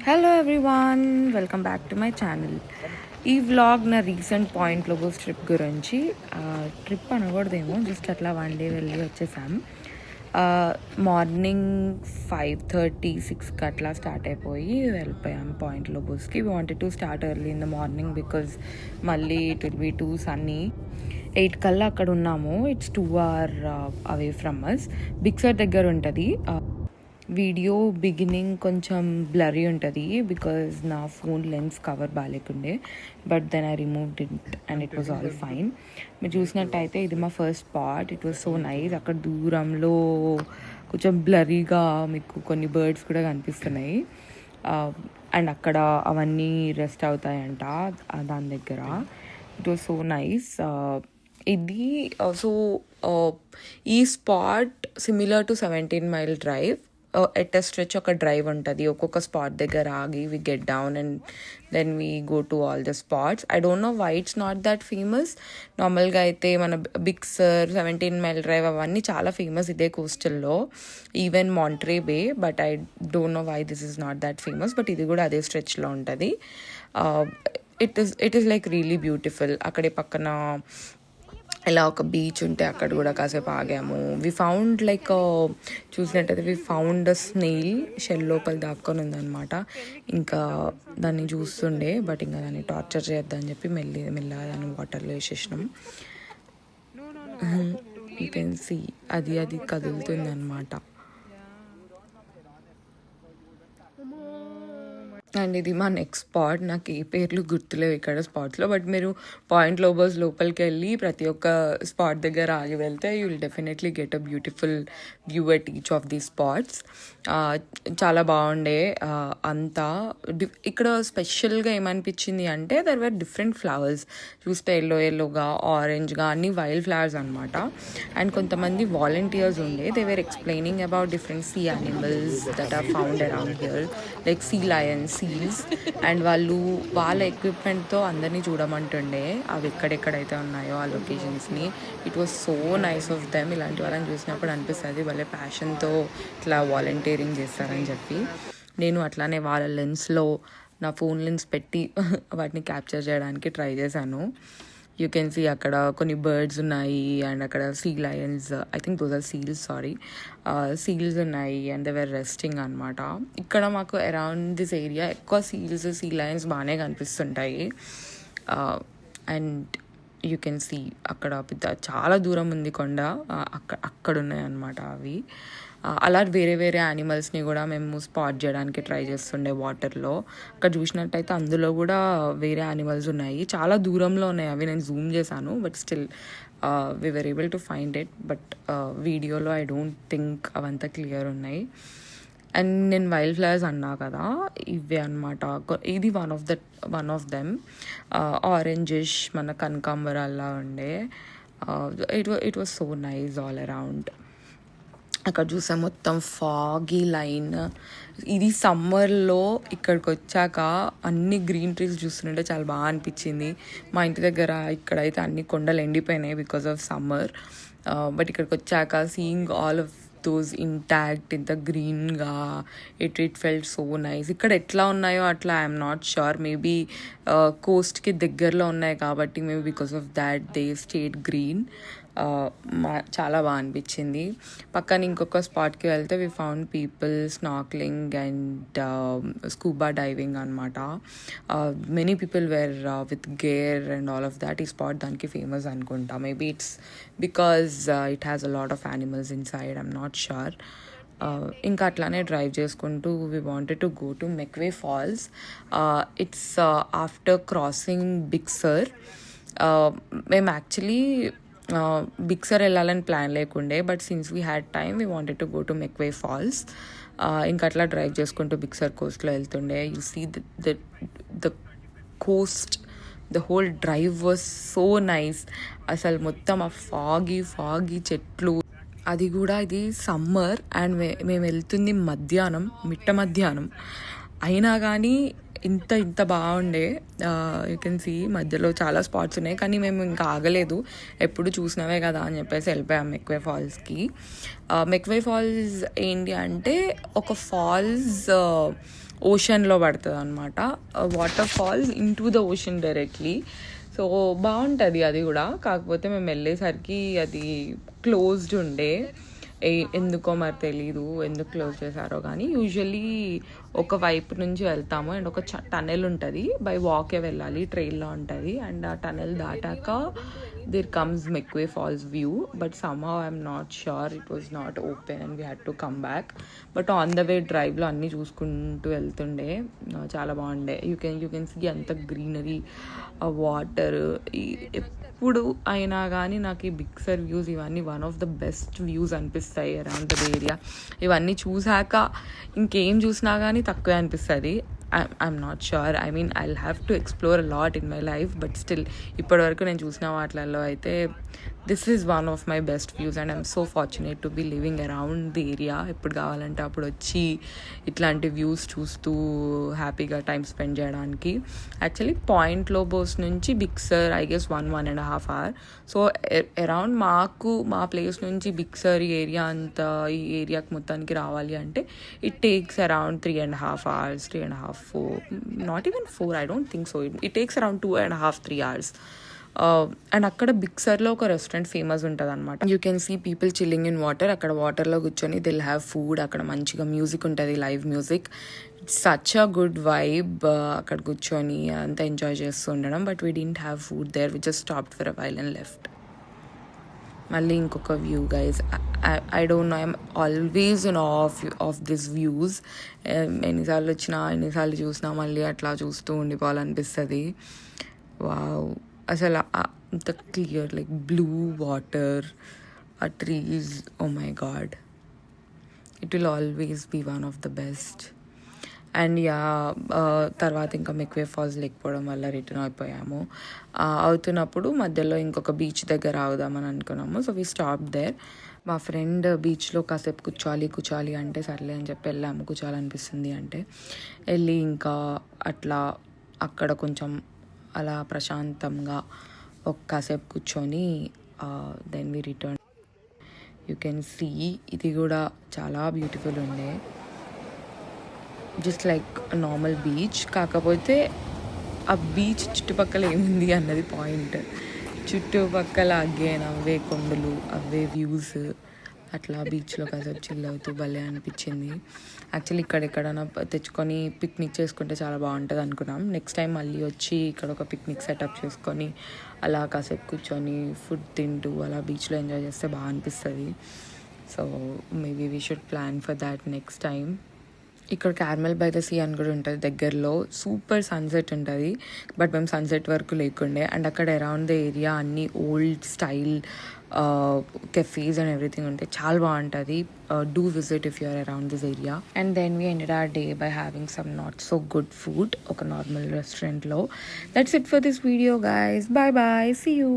Hello everyone, welcome back to my channel. ఈ vlog నా recent Point Lobos trip గురించి. Trip అనకూడదేమో, just అట్లా వన్ డే వెళ్ళి వచ్చేసాం. మార్నింగ్ 5:30, 6కి అట్లా స్టార్ట్ అయిపోయి వెళ్ళిపోయాం పాయింట్ లోగోస్కి. We wanted to start early in the morning because మళ్ళీ it will be too sunny. 8 కల్లా అక్కడ ఉన్నాము. It's 2 hours away from us. Big Sur దగ్గర ఉంటుంది. వీడియో బిగినింగ్ కొంచెం బ్లరీ ఉంటుంది బికాజ్ నా ఫోన్ లెన్స్ కవర్ బాగాలేకుండే, but then I removed it and it was all fine. మీరు చూసినట్టయితే ఇది మా first spot. It was so nice. అక్కడ దూరంలో కొంచెం బ్లరీగా మీకు కొన్ని బర్డ్స్ కూడా కనిపిస్తున్నాయి. అండ్ అక్కడ అవన్నీ రెస్ట్ అవుతాయంట దాని దగ్గర. It was so nice. ఇది సో ఈ spot similar to 17 mile drive. At a stretch ఒక డ్రైవ్ ఉంటుంది. ఒక్కొక్క స్పాట్ దగ్గర ఆగి we get down and then we go to all the spots. I don't know why it's not that famous. నార్మల్గా అయితే మన బిగ్ సర్, 17 mile డ్రైవ్ అవన్నీ చాలా ఫేమస్ ఇదే కోస్టల్లో, even Monterey Bay. But I don't know why this is not that famous. బట్ ఇది కూడా అదే స్ట్రెచ్లో ఉంటుంది. It is like really beautiful. అక్కడే పక్కన ఇలా ఒక బీచ్ ఉంటే అక్కడ కూడా కాసేపు ఆగాము. వి ఫౌండ్ లైక్ చూసినట్టయితే వి ఫౌండ్ స్నేల్ షెల్ లోపల దాక్కొని ఉందన్నమాట. ఇంకా దాన్ని చూస్తుండే, బట్ ఇంకా దాన్ని టార్చర్ చేద్దామని చెప్పి మెల్లగా దాన్ని వాటర్లో వేసేసినాం. యూ కెన్ సీ అది కదులుతుంది అనమాట. అండ్ ఇది మా నెక్స్ట్ స్పాట్. నాకు ఏ పేర్లు గుర్తులేవు ఇక్కడ స్పాట్స్లో, బట్ మీరు పాయింట్ లోబోస్ లోపలికి వెళ్ళి ప్రతి ఒక్క స్పాట్ దగ్గర ఆగి వెళ్తే you will definitely get a beautiful view at each of the spots. చాలా బాగుండే అంతా. ఇక్కడ స్పెషల్గా ఏమనిపించింది అంటే దర్ వర్ డిఫరెంట్ ఫ్లవర్స్. చూస్తే ఎల్లోగా, ఆరెంజ్గా అన్ని వైల్డ్ ఫ్లవర్స్ అనమాట. అండ్ కొంతమంది వాలంటీర్స్ ఉండే. They were explaining about different sea animals that are found around here, like sea lions, seals. And వాళ్ళ ఎక్విప్మెంట్తో అందరినీ చూడమంటుండే అవి ఎక్కడెక్కడైతే ఉన్నాయో ఆ లొకేషన్స్ని. It was so nice of them. ఇలాంటి వాళ్ళని చూసినప్పుడు అనిపిస్తుంది వాళ్ళే ప్యాషన్తో ఇట్లా వాలంటీరింగ్ చేస్తారని చెప్పి. నేను అట్లానే వాళ్ళ లెన్స్లో నా ఫోన్ లెన్స్ పెట్టి వాటిని క్యాప్చర్ చేయడానికి ట్రై చేశాను. యూ కెన్ సీ అక్కడ కొన్ని బర్డ్స్ ఉన్నాయి అండ్ అక్కడ sea lions, I think those are seals, seals ఉన్నాయి అండ్ దే వేర్ రెస్టింగ్ అనమాట. ఇక్కడ మాకు అరౌండ్ దిస్ ఏరియా ఎక్కువ సీ లయన్స్ బాగానే కనిపిస్తుంటాయి. అండ్ యూ కెన్ సీ అక్కడ చాలా దూరం ఉంది కొండ, అక్కడ ఉన్నాయి అన్నమాట అవి. అలా వేరే యానిమల్స్ని కూడా మేము స్పాట్ చేయడానికి ట్రై చేస్తుండే వాటర్లో. అక్కడ చూసినట్టయితే అందులో కూడా వేరే యానిమల్స్ ఉన్నాయి. చాలా దూరంలో ఉన్నాయి అవి. నేను జూమ్ చేశాను, but still we were able to find it. But వీడియోలో ఐ డోంట్ థింక్ అవంతా క్లియర్ ఉన్నాయి. అండ్ నేను వైల్డ్ ఫ్లవర్స్ అన్నా కదా, ఇవే అనమాట. ఇది వన్ ఆఫ్ దెమ్. ఆరెంజిష్ మన కనకాంబరాల్లా ఉండే. It was so nice all around. అక్కడ చూసా మొత్తం ఫాగీ లైన్. ఇది సమ్మర్లో ఇక్కడికి వచ్చాక అన్ని గ్రీన్ ట్రీస్ చూస్తుంటే చాలా బాగా అనిపించింది. మా ఇంటి దగ్గర ఇక్కడైతే అన్ని కొండలు ఎండిపోయినాయి బికాస్ ఆఫ్ సమ్మర్. బట్ ఇక్కడికి వచ్చాక seeing all of those intact, ఇంత గ్రీన్గా, ఇట్ ఫెల్ట్ సో నైస్. ఇక్కడ ఎట్లా ఉన్నాయో అట్లా ఐఎమ్ నాట్ షూర్. మేబీ కోస్ట్కి దగ్గరలో ఉన్నాయి కాబట్టి maybe because of that they stay green. చాలా బాగా అనిపించింది. పక్కన ఇంకొక స్పాట్కి వెళ్తే we found people snorkelling and scuba diving అనమాట. Many people were with gear and all of that. ఈ స్పాట్ దానికి ఫేమస్ అనుకుంటా. Maybe it's because it has a lot of animals inside, I'm not sure. ఇంకా అట్లానే drive చేసుకుంటూ we wanted to go to McWay Falls. It's after crossing Big Sur. మేము actually Big Sur వెళ్ళాలని plan లేకుండే, but since we had time we wanted to go to McWay Falls. ఇంకా అట్లా drive చేసుకుంటూ Big Sur కోస్ట్లో వెళ్తుండే. You see the coast, the whole drive was so nice. అసలు మొత్తం ఆ ఫాగీ చెట్లు. అది కూడా ఇది సమ్మర్ అండ్ మేము వెళ్తుంది మిట్ట మధ్యాహ్నం అయినా కానీ ఇంత బాగుండే. యూ కెన్ సీ మధ్యలో చాలా స్పాట్స్ ఉన్నాయి, కానీ మేము ఇంకా ఆగలేదు. ఎప్పుడు చూసినవే కదా అని చెప్పేసి వెళ్ళిపోయాం మెక్వే ఫాల్స్కి. మెక్వే ఫాల్స్ ఏంటి అంటే ఒక ఫాల్స్ ఓషన్లో పడుతుంది అనమాట. Water falls into the ocean directly. So బాగుంటుంది అది కూడా. కాకపోతే మేము వెళ్ళేసరికి అది క్లోజ్డ్ ఉండే. ఎందుకో మరి తెలీదు ఎందుకు క్లోజ్ చేశారో కానీ. యూజువల్లీ ఒక వైపు నుంచి వెళ్తాము అండ్ ఒక టనెల్ ఉంటుంది, బై వాకే వెళ్ళాలి, ట్రైల్లో ఉంటుంది. అండ్ ఆ టనెల్ దాటాక there comes Meckway Falls view, but somehow I'm not sure it was not open and we had to come back. But on the way drive లో అన్నీ చూసుకుంటూ వెళ్తుండే చాలా బాగుండే. యూ కెన్ సీ అంత గ్రీనరీ, వాటర్. ఎప్పుడు అయినా కానీ నాకు ఈ బిక్సర్ వ్యూస్ ఇవన్నీ one of the best views అనిపిస్తాయి అరౌండ్ ద ఏరియా. ఇవన్నీ చూసాక ఇంకేం చూసినా కానీ తక్కువే అనిపిస్తుంది. I'm not sure. I mean, I'll have to explore a lot in my life, but still ఇప్పటివరకు నేను చూసిన వాటిలలో అయితే this is one of my best views and I'm so fortunate to be living around the area. ఎప్పుడు కావాలంటే అప్పుడు వచ్చి ఇట్లాంటి వ్యూస్ చూస్తూ హ్యాపీగా టైం స్పెండ్ చేయడానికి. యాక్చువల్లీ పాయింట్ లోబోస్ నుంచి Big Sur I guess 1.5 hours. So around మా ప్లేస్ నుంచి బిక్సర్ ఏరియా అంతా ఈ ఏరియాకి మొత్తానికి రావాలి అంటే it takes around 3.5 hours, 3.5, 4, not even 4, I don't think so. It takes around 2.5, 3 hours. And అక్కడ బిక్సర్లో ఒక రెస్టారెంట్ ఫేమస్ ఉంటుంది అనమాట. You can see people chilling in water. అక్కడ వాటర్లో కూర్చొని దిల్ హ్యావ్ ఫుడ్. అక్కడ మంచిగా మ్యూజిక్ ఉంటుంది, live music. Such a good vibe. అక్కడ కూర్చొని అంతా ఎంజాయ్ చేస్తూ ఉండడం. But we didn't have food there, we just stopped for a while and left. మళ్ళీ ఇంకొక view guys. I don't know, I'm always in of this views. ఎన్నిసార్లు వచ్చినా ఎన్నిసార్లు చూసినా మళ్ళీ అట్లా చూస్తూ ఉండిపోవాలనిపిస్తుంది. వావ్, అసలు అంత క్లియర్, లైక్ బ్లూ వాటర్, ఆ trees, oh my God, it will always be one of the best. And తర్వాత ఇంకా మెక్వే ఫాల్స్ లేకపోవడం వల్ల రిటర్న్ అయిపోయాము. అవుతున్నప్పుడు మధ్యలో ఇంకొక బీచ్ దగ్గర ఆగుదామని అనుకున్నాము. So we stop there. మా ఫ్రెండ్ బీచ్లో కాసేపు కూర్చోాలి అంటే సర్లే అని చెప్పి వెళ్ళాము. కూర్చోాలనిపిస్తుంది అంటే వెళ్ళి ఇంకా అట్లా అక్కడ కొంచెం అలా ప్రశాంతంగా కాసేపు కూర్చొని then we return. You can see ఇది కూడా చాలా బ్యూటిఫుల్ ఉండే. జస్ట్ లైక్ నార్మల్ బీచ్, కాకపోతే ఆ బీచ్ చుట్టుపక్కల ఏముంది అన్నది పాయింట్. చుట్టుపక్కల అగైన్ అవే కొండలు, అవే వ్యూస్. అట్లా బీచ్లో కాసేపు చిల్ అవుతూ భలే అనిపించింది. యాక్చువల్లీ ఇక్కడెక్కడైనా తెచ్చుకొని పిక్నిక్ చేసుకుంటే చాలా బాగుంటుంది అనుకున్నాం. నెక్స్ట్ టైం మళ్ళీ వచ్చి ఇక్కడ ఒక పిక్నిక్ సెటప్ చేసుకొని అలా కాసేపు కూర్చొని ఫుడ్ తింటూ అలా బీచ్లో ఎంజాయ్ చేస్తే బాగా అనిపిస్తుంది. So maybe we should plan for that next time. ఇక్కడ క్యార్మెల్ బై ద సీ అని కూడా ఉంటుంది దగ్గరలో. సూపర్ సన్సెట్ ఉంటుంది, బట్ మేము సన్సెట్ వరకు లేకుండే. అండ్ అక్కడ అరౌండ్ ద ఏరియా అన్ని old style cafes and everything ఉంటాయి. చాలా బాగుంటుంది. Do visit if you're around this area. And then we ended our day by having some not so good food ఒక normal రెస్టారెంట్లో. That's it for this video guys. Bye bye, see you.